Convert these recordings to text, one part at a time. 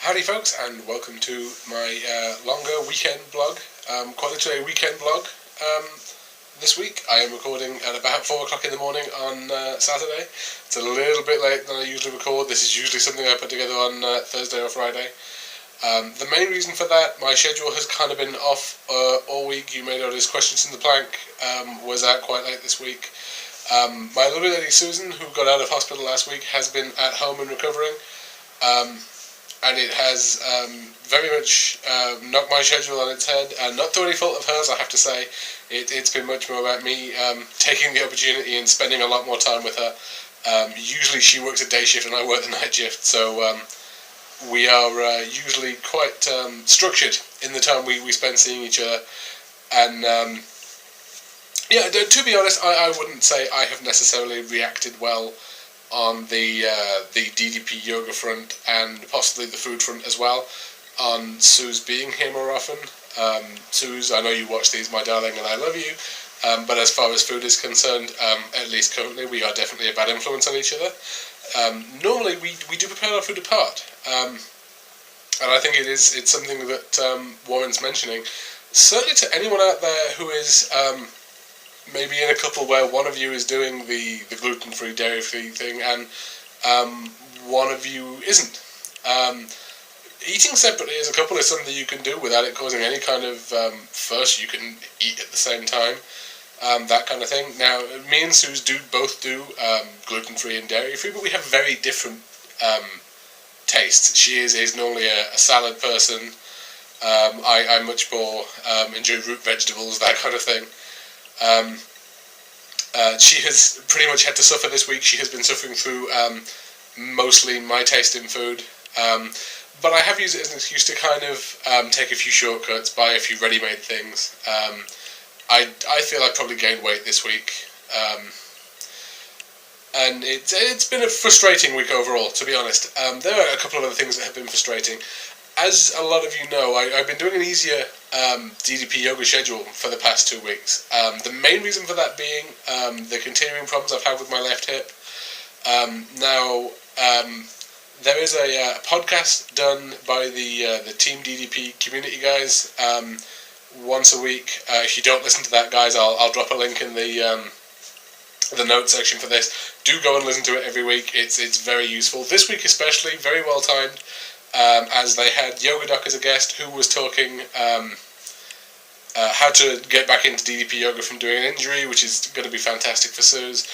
Howdy folks, and welcome to my longer weekend vlog, quite literally a weekend vlog. This week I am recording at about 4 o'clock in the morning on Saturday. It's a little bit late than I usually record. This is usually something I put together on Thursday or Friday. The main reason for that, my schedule has kind of been off all week. You may notice Questions in the Plank was out quite late this week. My lovely lady Susan, who got out of hospital last week, has been at home and recovering. And it has very much knocked my schedule on its head, and not through any fault of hers, I have to say. It's been much more about me taking the opportunity and spending a lot more time with her. Usually she works a day shift and I work the night shift, so we are usually quite structured in the time we spend seeing each other. And yeah, to be honest, I wouldn't say I have necessarily reacted well on the DDP yoga front, and possibly the food front as well, on Suze being here more often. Suze, I know you watch these, my darling, and I love you, but as far as food is concerned, at least currently, we are definitely a bad influence on each other. Normally we do prepare our food apart, and I think it's something that warrants mentioning, certainly to anyone out there who is maybe in a couple where one of you is doing the gluten-free, dairy-free thing, and one of you isn't. Eating separately as a couple is something you can do without it causing any kind of fuss. You can eat at the same time, that kind of thing. Now, me and Suze both do gluten-free and dairy-free, but we have very different tastes. She is normally a salad person. I much more enjoy root vegetables, that kind of thing. She has pretty much had to suffer this week. She has been suffering through mostly my taste in food, but I have used it as an excuse to kind of take a few shortcuts, buy a few ready-made things. I feel I probably gained weight this week, and it's been a frustrating week overall, to be honest. There are a couple of other things that have been frustrating. As a lot of you know, I've been doing an easier DDP yoga schedule for the past 2 weeks. The main reason for that being the continuing problems I've had with my left hip. Now, there is a podcast done by the Team DDP community guys once a week. If you don't listen to that, guys, I'll drop a link in the notes section for this. Do go and listen to it every week. It's very useful. This week especially, very well timed. As they had Yoga Doc as a guest, who was talking how to get back into DDP yoga from doing an injury, which is going to be fantastic for Suze.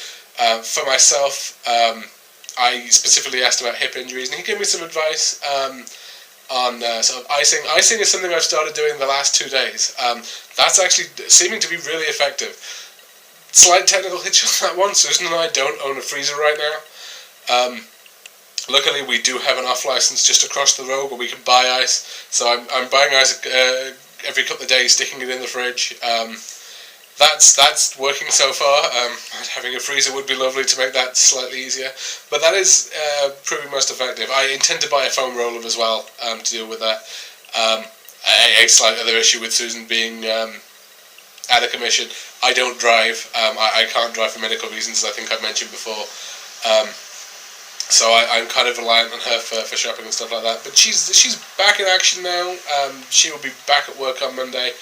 For myself, I specifically asked about hip injuries, and he gave me some advice on sort of icing. Icing is something I've started doing the last 2 days. That's actually seeming to be really effective. Slight technical hitch on that one. Susan and I don't own a freezer right now. Luckily, we do have an off license just across the road where we can buy ice. So I'm buying ice every couple of days, sticking it in the fridge. That's working so far. Having a freezer would be lovely to make that slightly easier. But that is proving most effective. I intend to buy a foam roller as well to deal with that. A slight other issue with Susan being out of commission. I don't drive. I can't drive for medical reasons, as I think I've mentioned before. So I'm kind of reliant on her for shopping and stuff like that. But she's back in action now. She will be back at work on Monday.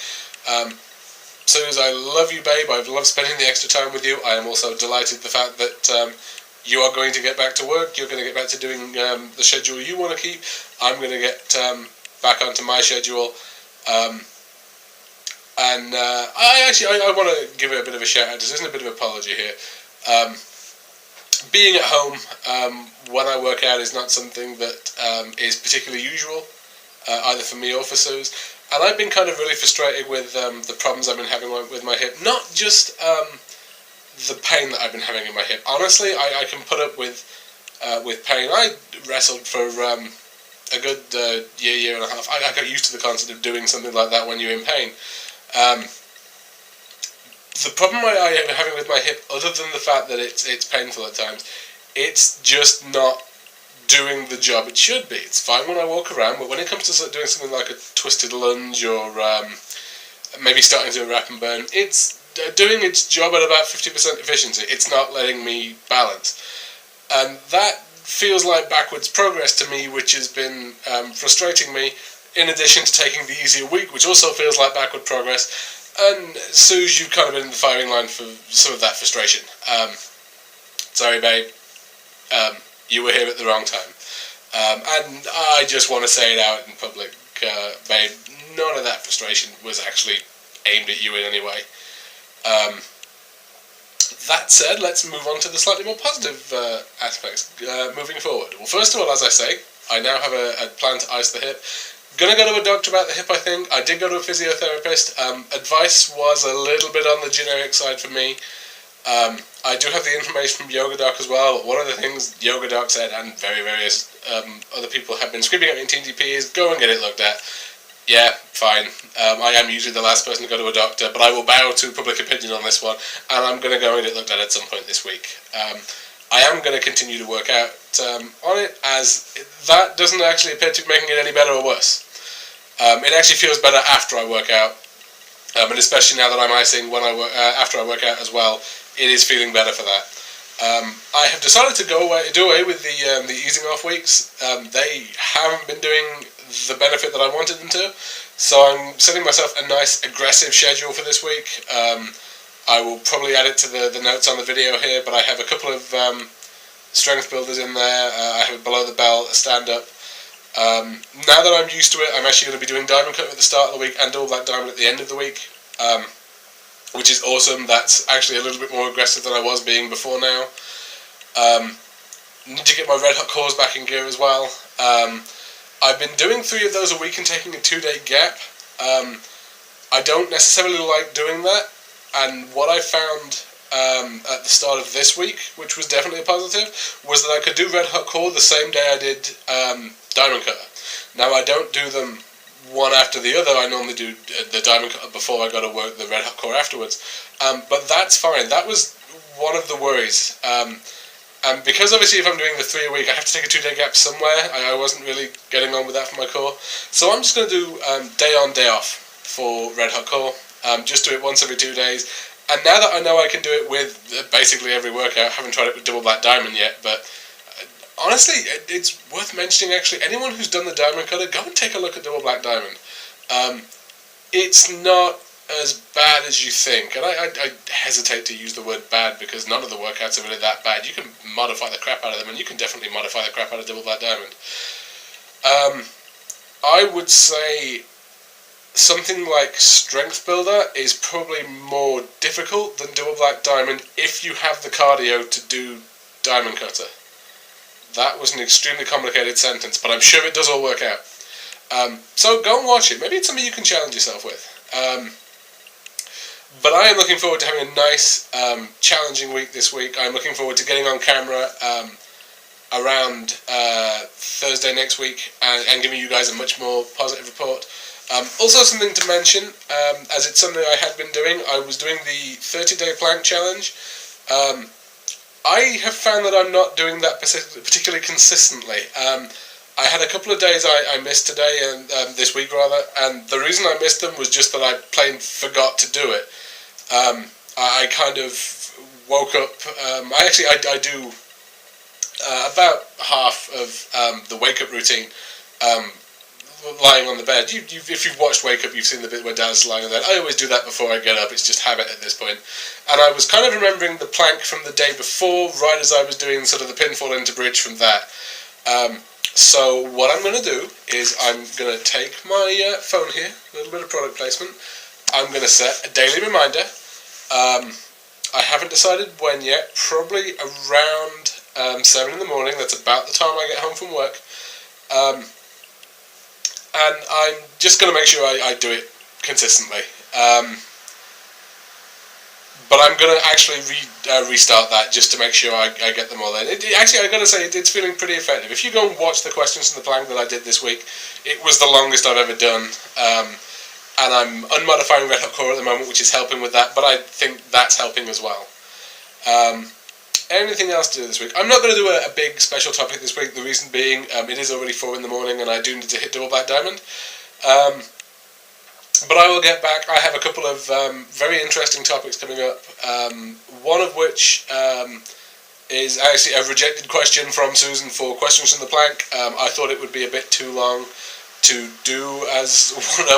Suze, I love you, babe. I've loved spending the extra time with you. I am also delighted the fact that you are going to get back to work. You're going to get back to doing the schedule you want to keep. I'm going to get back onto my schedule. And I want to give it a bit of a shout out. This isn't a bit of an apology here. Being at home when I work out is not something that is particularly usual, either for me or for Suze. And I've been kind of really frustrated with the problems I've been having with my hip. Not just the pain that I've been having in my hip. Honestly, I can put up with pain. I wrestled for a good year and a half. I got used to the concept of doing something like that when you're in pain. The problem I am having with my hip, other than the fact that it's painful at times, it's just not doing the job it should be. It's fine when I walk around, but when it comes to doing something like a twisted lunge or maybe starting to do a wrap and burn, it's doing its job at about 50% efficiency. It's not letting me balance. And that feels like backwards progress to me, which has been frustrating me, in addition to taking the easier week, which also feels like backward progress. And Suze, you've kind of been in the firing line for some of that frustration. Sorry, babe. You were here at the wrong time. And I just want to say it out in public, babe, none of that frustration was actually aimed at you in any way. That said, let's move on to the slightly more positive aspects moving forward. Well, first of all, as I say, I now have a plan to ice the hip. Gonna go to a doctor about the hip, I think. I did go to a physiotherapist. Advice was a little bit on the generic side for me. I do have the information from Yoga Doc as well, but one of the things Yoga Doc said, and various other people have been screaming at me in TDP, is go and get it looked at. Yeah, fine. I am usually the last person to go to a doctor, but I will bow to public opinion on this one, and I'm going to go and get it looked at some point this week. I am going to continue to work out on it, as that doesn't actually appear to be making it any better or worse. It actually feels better after I work out, and especially now that I'm icing when after I work out as well, it is feeling better for that. I have decided to do away with the easing off weeks. They haven't been doing the benefit that I wanted them to, so I'm setting myself a nice aggressive schedule for this week. I will probably add it to the notes on the video here, but I have a couple of strength builders in there. I have a below the belt, a stand-up. Now that I'm used to it, I'm actually going to be doing diamond cut at the start of the week and double black diamond at the end of the week, which is awesome. That's actually a little bit more aggressive than I was being before now. Need to get my red hot cores back in gear as well. I've been doing 3 of those a week and taking a 2-day gap. I don't necessarily like doing that, and what I found at the start of this week, which was definitely a positive, was that I could do red hot core the same day I did diamond cutter. Now, I don't do them one after the other. I normally do the diamond cutter before I go to work the red hot core afterwards, but that's fine. That was one of the worries. And because obviously if I'm doing the 3 a week, I have to take a 2-day gap somewhere. I wasn't really getting on with that for my core. So I'm just going to do day on, day off for red hot core. Just do it once every 2 days. And now that I know I can do it with basically every workout, I haven't tried it with double black diamond yet, but honestly, it's worth mentioning actually. Anyone who's done the diamond cutter, go and take a look at double black diamond. It's not as bad as you think, and I hesitate to use the word bad because none of the workouts are really that bad. You can modify the crap out of them, and you can definitely modify the crap out of double black diamond. I would say something like strength builder is probably more difficult than double black diamond if you have the cardio to do diamond cutter. That was an extremely complicated sentence, but I'm sure it does all work out. So go and watch it. Maybe it's something you can challenge yourself with. But I am looking forward to having a nice, challenging week this week. I'm looking forward to getting on camera around Thursday next week and giving you guys a much more positive report. Also something to mention, as it's something I had been doing, I was doing the 30-day plank challenge. I have found that I'm not doing that particularly consistently. I had a couple of days I missed today and this week rather, and the reason I missed them was just that I plain forgot to do it. I kind of woke up. I do about half of the wake up routine lying on the bed. If you've watched Wake Up, you've seen the bit where Dad's lying on the bed. I always do that before I get up. It's just habit at this point. And I was kind of remembering the plank from the day before, right as I was doing sort of the pinfall into bridge from that. So what I'm going to do is I'm going to take my phone here, a little bit of product placement. I'm going to set a daily reminder. I haven't decided when yet, probably around 7 in the morning. That's about the time I get home from work. And I'm just going to make sure I do it consistently. But I'm going to actually restart that just to make sure I get them all in. Actually, I've got to say, it's feeling pretty effective. If you go and watch the questions from the plank that I did this week, it was the longest I've ever done. And I'm unmodifying red hot core at the moment, which is helping with that, but I think that's helping as well. Anything else to do this week? I'm not going to do a big special topic this week, the reason being it is already 4 in the morning and I do need to hit double black diamond. But I will get back. I have a couple of very interesting topics coming up, one of which is actually a rejected question from Susan for Questions from the Plank. I thought it would be a bit too long to do as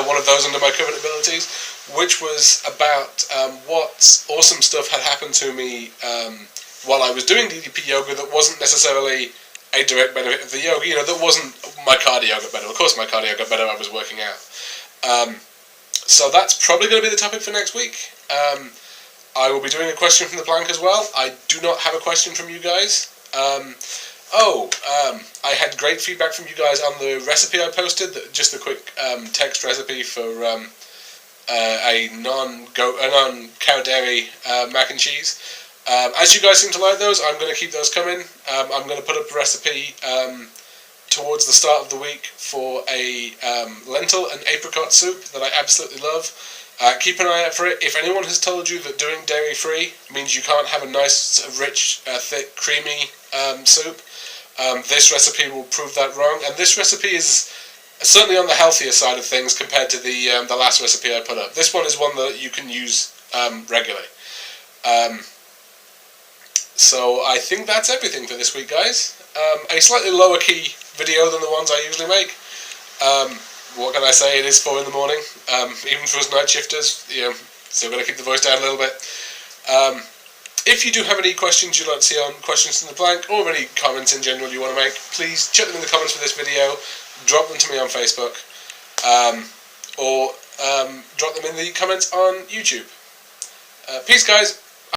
one of those under my current abilities, which was about what awesome stuff had happened to me while I was doing DDP yoga that wasn't necessarily a direct benefit of the yoga. You know, that wasn't my cardio got better. Of course my cardio got better, I was working out. So that's probably going to be the topic for next week. I will be doing a question from the plank as well. I do not have a question from you guys. I had great feedback from you guys on the recipe I posted, just a quick text recipe for a non-cow dairy mac and cheese. As you guys seem to like those, I'm going to keep those coming. I'm going to put up a recipe towards the start of the week for a lentil and apricot soup that I absolutely love. Keep an eye out for it. If anyone has told you that doing dairy-free means you can't have a nice, rich, thick, creamy soup, this recipe will prove that wrong. And this recipe is certainly on the healthier side of things compared to the last recipe I put up. This one is one that you can use regularly. So I think that's everything for this week, guys. A slightly lower key video than the ones I usually make. What can I say? It is 4 in the morning. Even for us night shifters, you know, still got to keep the voice down a little bit. If you do have any questions you'd like to see on Questions from the Plank, or any comments in general you want to make, please chuck them in the comments for this video, drop them to me on Facebook, or drop them in the comments on YouTube. Peace, guys!